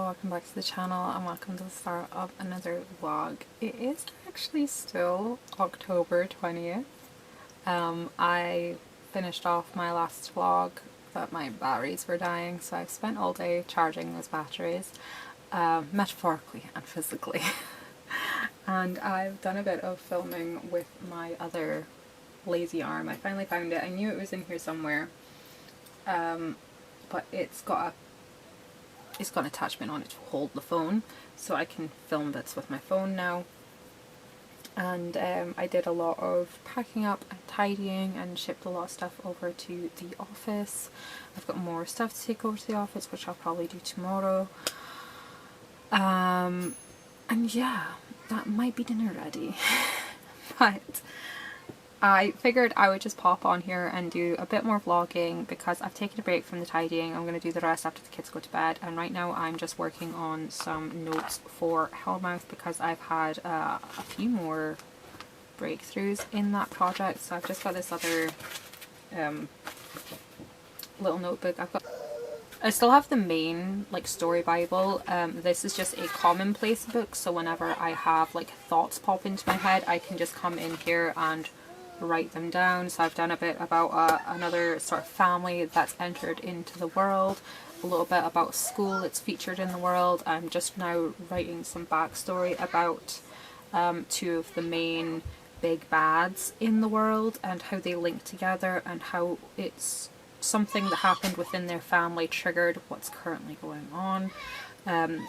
welcome back to the channel and welcome to the start of another vlog. It is actually still October 20th. I finished off my last vlog but my batteries were dying, so I've spent all day charging those batteries, metaphorically and physically. And I've done a bit of filming with my other lazy arm. I finally found it. I knew it was in here somewhere, but it's got an attachment on it to hold the phone, so I can film bits with my phone now. And I did a lot of packing up and tidying and shipped a lot of stuff over to the office. I've got more stuff to take over to the office, which I'll probably do tomorrow. And yeah, that might be dinner ready. But I figured I would just pop on here and do a bit more vlogging because I've taken a break from the tidying. I'm going to do the rest after the kids go to bed, and right now I'm just working on some notes for Hellmouth because I've had a few more breakthroughs in that project. So I've just got this other little notebook. I still have the main story bible. This is just a commonplace book, so whenever I have thoughts pop into my head, I can just come in here and write them down. So I've done a bit about another sort of family that's entered into the world, a little bit about school that's featured in the world. I'm just now writing some backstory about two of the main big bads in the world and how they link together and how it's something that happened within their family triggered what's currently going on. I'm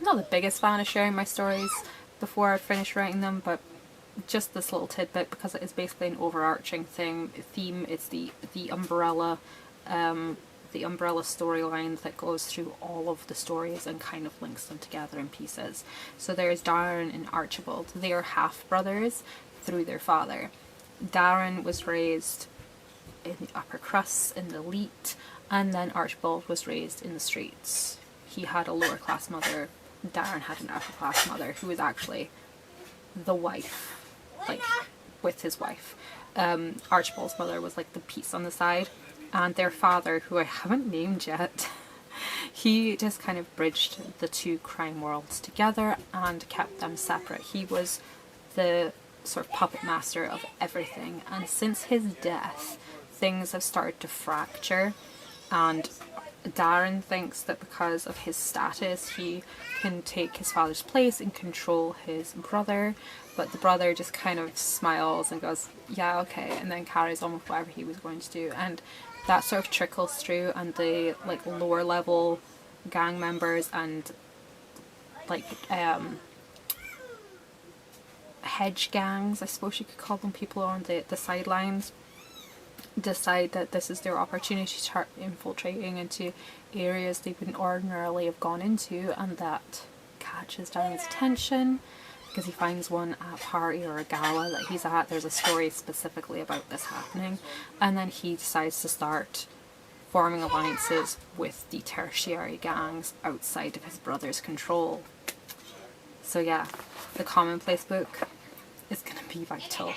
not the biggest fan of sharing my stories before I finish writing them, but just this little tidbit because it is basically an overarching theme. It's the umbrella storyline that goes through all of the stories and kind of links them together in pieces. So there's Darren and Archibald. They are half brothers through their father. Darren was raised in the upper crusts, in the elite, and then Archibald was raised in the streets. He had a lower class mother. Darren had an upper class mother who was actually the wife, with his wife. Archibald's mother was the piece on the side, and their father, who I haven't named yet, he just kind of bridged the two crime worlds together and kept them separate. He was the sort of puppet master of everything, and since his death things have started to fracture, and Darren thinks that because of his status he can take his father's place and control his brother, but the brother just kind of smiles and goes, yeah, okay, and then carries on with whatever he was going to do. And that sort of trickles through, and the lower level gang members and hedge gangs, I suppose you could call them, people on the sidelines, decide that this is their opportunity to start infiltrating into areas they wouldn't ordinarily have gone into, and that catches Darren's attention because he finds one at a party or a gala that he's at. There's a story specifically about this happening, and then he decides to start forming alliances with the tertiary gangs outside of his brother's control. So yeah, the commonplace book is going to be vital.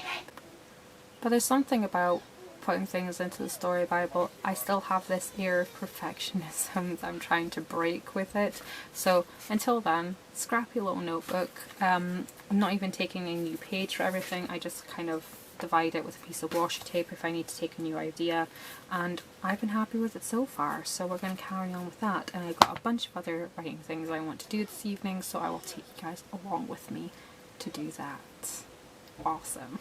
But there's something about putting things into the story bible. I still have this air of perfectionism that I'm trying to break with it. So until then, scrappy little notebook. I'm not even taking a new page for everything. I just kind of divide it with a piece of washi tape if I need to take a new idea, and I've been happy with it so far, so we're going to carry on with that. And I've got a bunch of other writing things I want to do this evening, so I will take you guys along with me to do that. Awesome.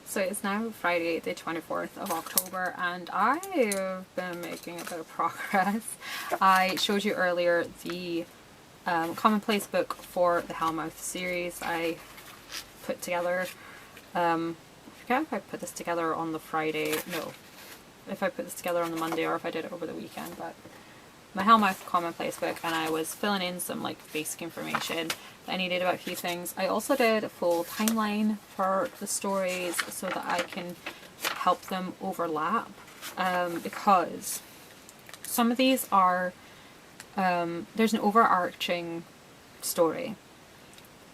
So it's now Friday the 24th of October and I've been making a bit of progress. I showed you earlier the commonplace book for the Hellmouth series I put together. I forget if I put this together on the Friday, no, if I put this together on the Monday or if I did it over the weekend, but my Hellmouth commonplace book, and I was filling in some basic information that I needed about a few things. I also did a full timeline for the stories so that I can help them overlap, because some of these are, there's an overarching story,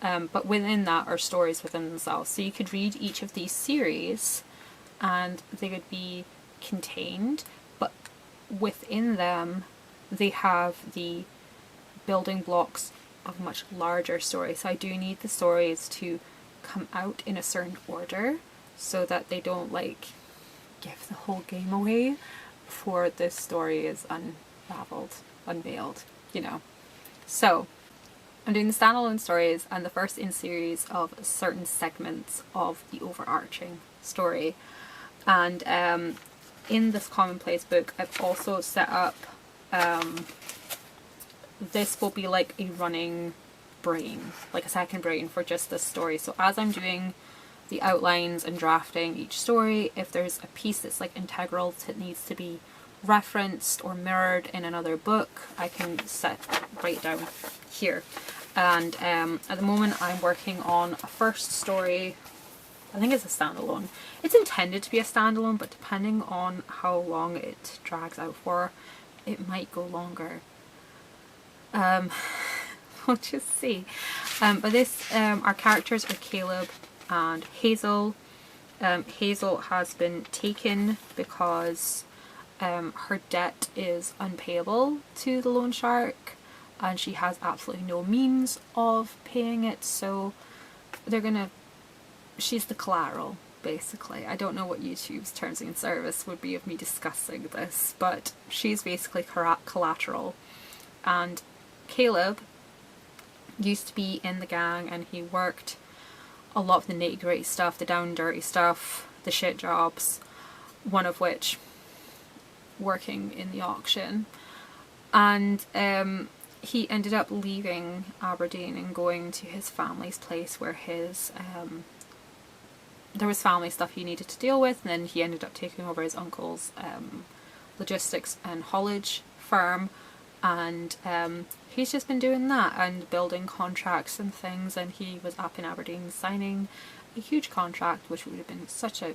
but within that are stories within themselves. So you could read each of these series and they would be contained, but within them they have the building blocks of a much larger story. So I do need the stories to come out in a certain order so that they don't like give the whole game away before this story is unveiled, you know. So I'm doing the standalone stories and the first in series of certain segments of the overarching story. And in this Commonplace book, I've also set up, this will be like a running brain, like a second brain for just this story. So as I'm doing the outlines and drafting each story, if there's a piece that's like integral that needs to be referenced or mirrored in another book, I can write down here. And at the moment I'm working on a first story. I think it's a standalone. It's intended to be a standalone, but depending on how long it drags out for, it might go longer. We'll just see. But this, our characters are Caleb and Hazel. Hazel has been taken because her debt is unpayable to the loan shark, and she has absolutely no means of paying it, so she's the collateral, basically. I don't know what YouTube's terms and service would be of me discussing this, but she's basically collateral. And Caleb used to be in the gang, and he worked a lot of the nitty-gritty stuff, the down dirty stuff, the shit jobs, one of which working in the auction. And he ended up leaving Aberdeen and going to his family's place where there was family stuff he needed to deal with, and then he ended up taking over his uncle's logistics and haulage firm, and he's just been doing that and building contracts and things, and he was up in Aberdeen signing a huge contract which would have been such a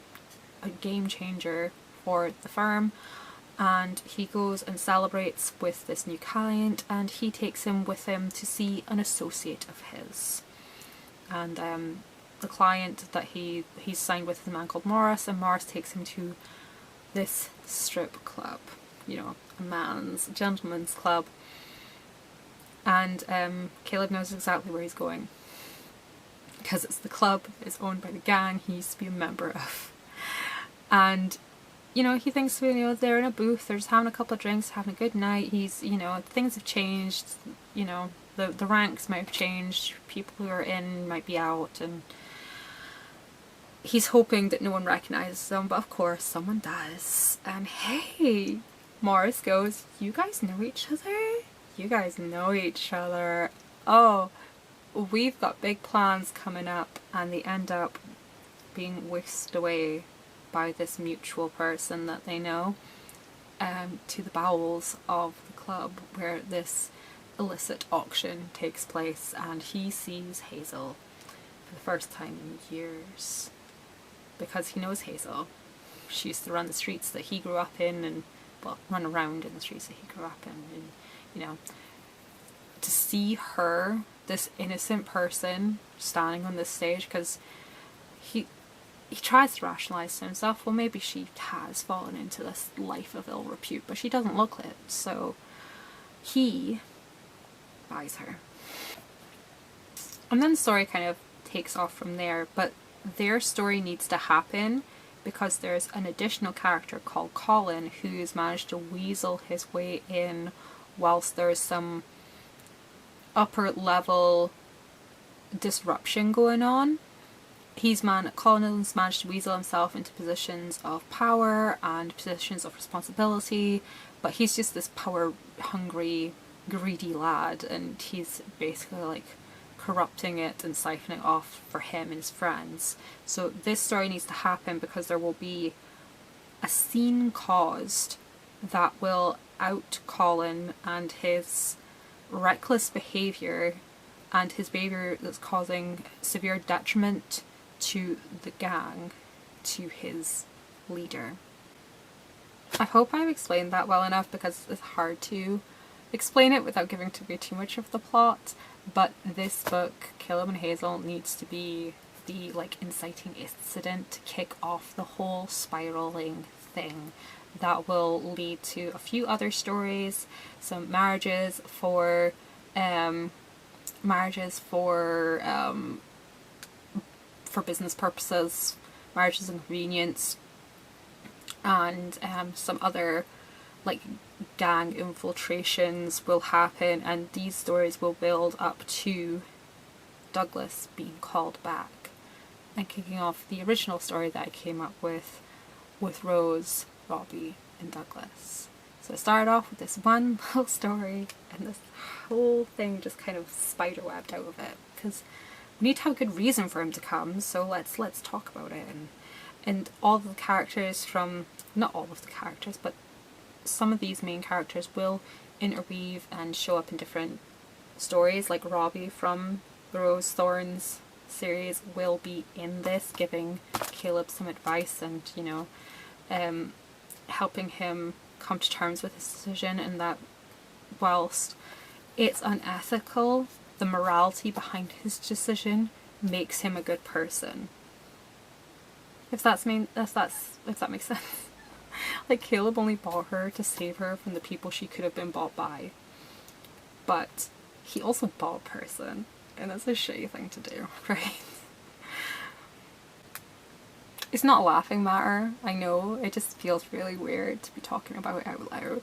game changer for the firm. And he goes and celebrates with this new client, and he takes him with him to see an associate of his. And the client that he's signed with is a man called Morris, and Morris takes him to this strip club, you know, a gentleman's club. And Caleb knows exactly where he's going, because it's the club, it's owned by the gang he used to be a member of. And you know, he thinks, you know, they're in a booth, they're just having a couple of drinks, having a good night. He's, you know, things have changed, you know, the ranks might have changed, people who are in might be out, and he's hoping that no one recognises them, but of course someone does. And hey, Morris goes, you guys know each other? You guys know each other. Oh, we've got big plans coming up, and they end up being whisked away by this mutual person that they know to the bowels of the club where this illicit auction takes place, and he sees Hazel for the first time in years because he knows Hazel. She used to run the streets that he grew up in, and well, run around in the streets that he grew up in, and you know, to see her, this innocent person, standing on this stage, because he tries to rationalise to himself, well, maybe she has fallen into this life of ill repute, but she doesn't look it, so he buys her. And then the story kind of takes off from there, but their story needs to happen because there's an additional character called Colin who's managed to weasel his way in whilst there's some upper level disruption going on. Colin's managed to weasel himself into positions of power and positions of responsibility, but he's just this power hungry, greedy lad, and he's basically like corrupting it and siphoning off for him and his friends. So this story needs to happen because there will be a scene caused that will out Colin and his reckless behaviour and his behaviour that's causing severe detriment to the gang, to his leader. I hope I've explained that well enough because it's hard to explain it without giving away too much of the plot, but this book, Caleb and Hazel, needs to be the like inciting incident to kick off the whole spiraling thing that will lead to a few other stories, some marriages for business purposes, marriages and convenience, and some other like gang infiltrations will happen, and these stories will build up to Douglas being called back and kicking off the original story that I came up with Rose, Robbie and Douglas. So I started off with this one little story, and this whole thing just kind of spiderwebbed out of it, because we need to have a good reason for him to come, so let's talk about it. And all of the characters from, not all of the characters, but some of these main characters will interweave and show up in different stories. Like Robbie from the Rose Thorns series will be in this, giving Caleb some advice and, you know, helping him come to terms with his decision, and that whilst it's unethical, the morality behind his decision makes him a good person. If that makes sense. Like, Caleb only bought her to save her from the people she could have been bought by. But he also bought a person, and that's a shitty thing to do, right? It's not a laughing matter, I know, it just feels really weird to be talking about it out loud.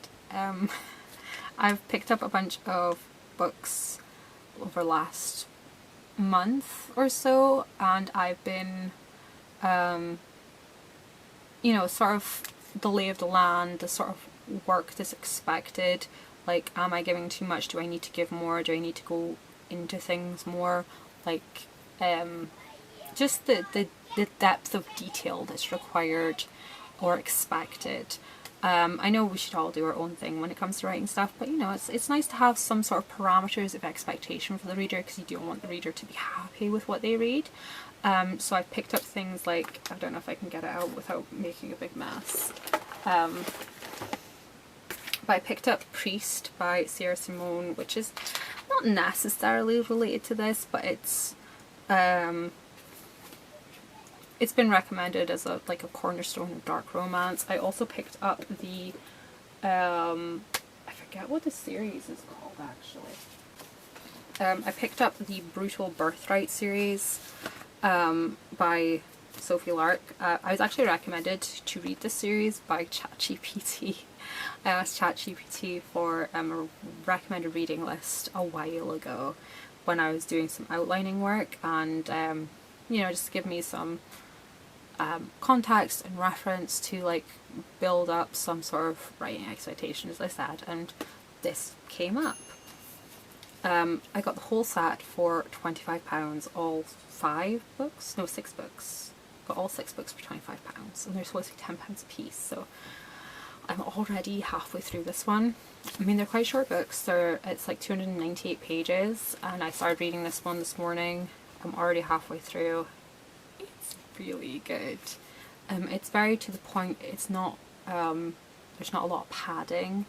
I've picked up a bunch of books over the last month or so, and I've been, you know, sort of the lay of the land, the sort of work that's expected. Like, am I giving too much? Do I need to give more? Do I need to go into things more? Like, just the depth of detail that's required or expected. I know we should all do our own thing when it comes to writing stuff, but you know, it's nice to have some sort of parameters of expectation for the reader, because you don't want the reader to be happy with what they read. So I've picked up things like, I don't know if I can get it out without making a big mess, but I picked up Priest by Sierra Simone, which is not necessarily related to this, but it's been recommended as a cornerstone of dark romance. I also picked up the I forget what the series is called actually. I picked up the Brutal Birthright series by Sophie Lark. I was actually recommended to read this series by ChatGPT. I asked ChatGPT for a recommended reading list a while ago when I was doing some outlining work, and you know, just give me some context and reference to like build up some sort of writing expectation, as I said, and this came up. I got the whole set for £25, all 6 books. Got all 6 books for £25, and they're supposed to be £10 a piece, so I'm already halfway through this one. I mean, they're quite short books, it's like 298 pages, and I started reading this one this morning. I'm already halfway through. It's really good. It's very to the point. It's not, there's not a lot of padding,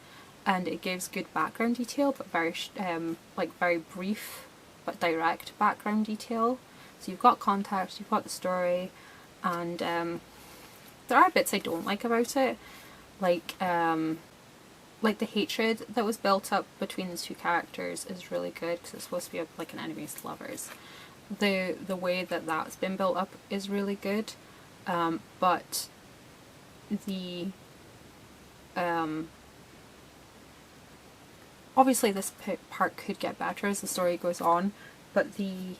and it gives good background detail, but very brief but direct background detail. So you've got context, you've got the story, and there are bits I don't like about it, like the hatred that was built up between the two characters is really good, because it's supposed to be like an enemies to lovers. The way that that's been built up is really good, but the obviously this part could get better as the story goes on, but the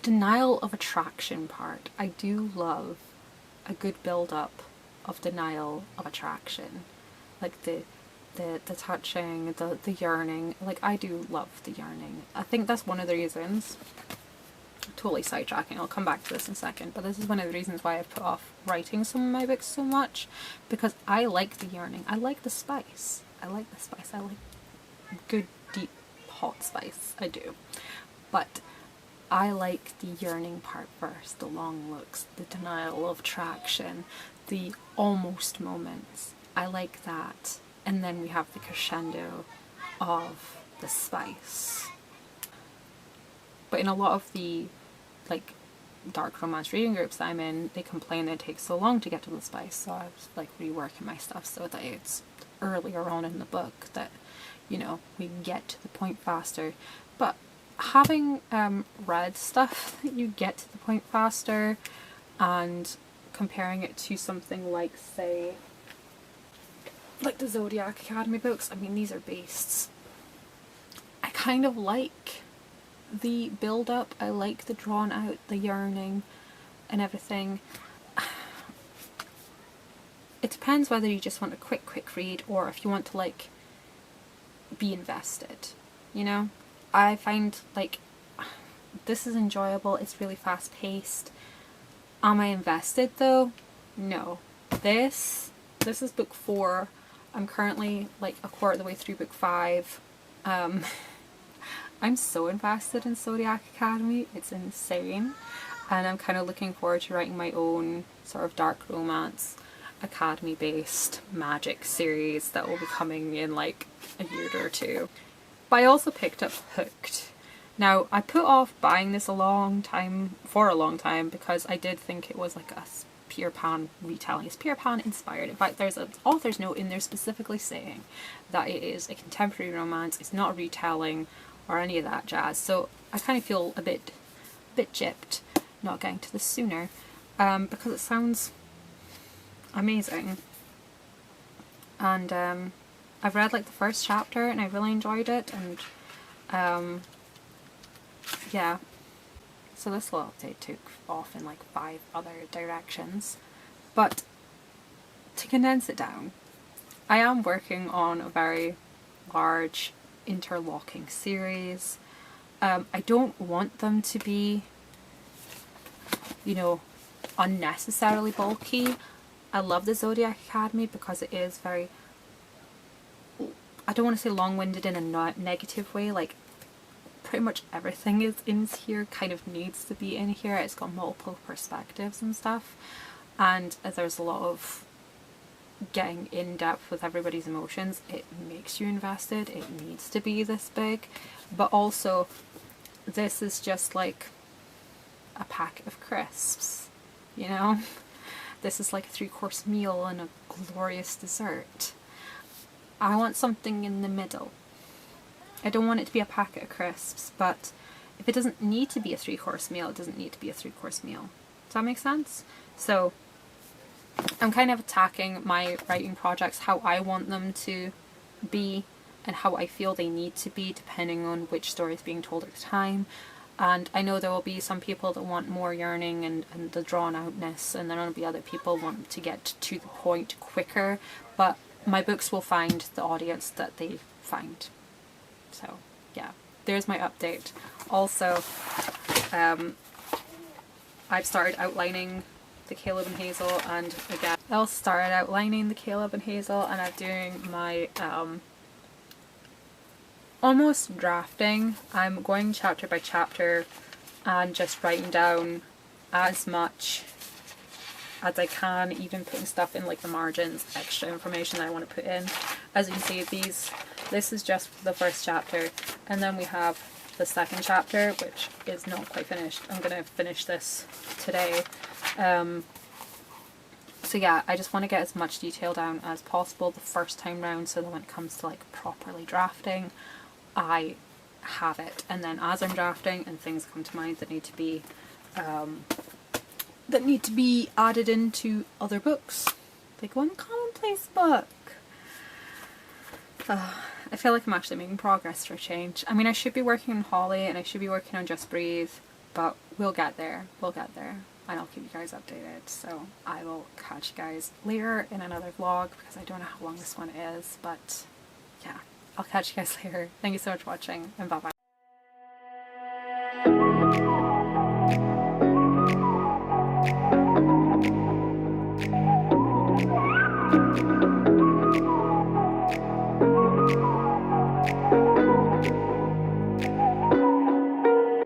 denial of attraction part, I do love a good build up of denial of attraction, like the touching, the yearning. Like, I do love the yearning. I think that's one of the reasons, totally sidetracking, I'll come back to this in a second, but this is one of the reasons why I've put off writing some of my books so much, because I like the yearning, I like the spice, I like good deep hot spice, I do, but I like the yearning part first, the long looks, the denial of attraction, the almost moments. I like that. And then we have the crescendo of the spice. But in a lot of the dark romance reading groups that I'm in, they complain that it takes so long to get to the spice, so I was like reworking my stuff so that it's earlier on in the book that, you know, we get to the point faster. But having read stuff that you get to the point faster and comparing it to something like, say, like the Zodiac Academy books, I mean, these are beasts. I kind of like the build up, I like the drawn out, the yearning and everything. It depends whether you just want a quick read or if you want to like be invested, you know? I find like this is enjoyable, it's really fast paced. Am I invested though? No. This is book 4. I'm currently like a quarter of the way through book 5. I'm so invested in Zodiac Academy, it's insane. And I'm kind of looking forward to writing my own sort of dark romance, academy based magic series that will be coming in like a year or 2. But I also picked up Hooked. Now, I put off buying this for a long time because I did think it was like a Peter Pan retelling. It's Peter Pan inspired. In fact, there's an author's note in there specifically saying that it is a contemporary romance, it's not a retelling or any of that jazz. So I kind of feel a bit gypped not getting to this sooner because it sounds amazing. And I've read like the first chapter and I really enjoyed it, and yeah, so this little update took off in like 5 other directions, but to condense it down, I am working on a very large interlocking series. I don't want them to be, you know, unnecessarily bulky. I love the Zodiac Academy because it is very, I don't want to say long-winded in a negative way, like pretty much everything is in here, kind of needs to be in here. It's got multiple perspectives and stuff, and there's a lot of getting in depth with everybody's emotions. It makes you invested, it needs to be this big, but also this is just like a pack of crisps, you know? This is like a 3-course meal and a glorious dessert. I want something in the middle. I don't want it to be a packet of crisps, but if it doesn't need to be a 3-course meal, it doesn't need to be a 3-course meal. Does that make sense? So I'm kind of attacking my writing projects how I want them to be and how I feel they need to be depending on which story is being told at the time. And I know there will be some people that want more yearning and the drawn outness, and there will be other people who want to get to the point quicker, but my books will find the audience that they find. So yeah, there's my update. Also, I've started outlining the Caleb and Hazel, and again, I started outlining the Caleb and Hazel, and I'm doing my almost drafting. I'm going chapter by chapter and just writing down as much as I can, even putting stuff in like the margins, extra information that I want to put in. As you can see, this is just the first chapter, and then we have the second chapter, which is not quite finished. I'm gonna finish this today. So yeah, I just want to get as much detail down as possible the first time round, so that when it comes to like properly drafting, I have it. And then as I'm drafting and things come to mind that need to be added into other books, like one commonplace book. I feel like I'm actually making progress for a change. I mean, I should be working on Holly and I should be working on Just Breathe, but we'll get there. We'll get there. And I'll keep you guys updated. So I will catch you guys later in another vlog because I don't know how long this one is, but yeah, I'll catch you guys later. Thank you so much for watching, and bye bye.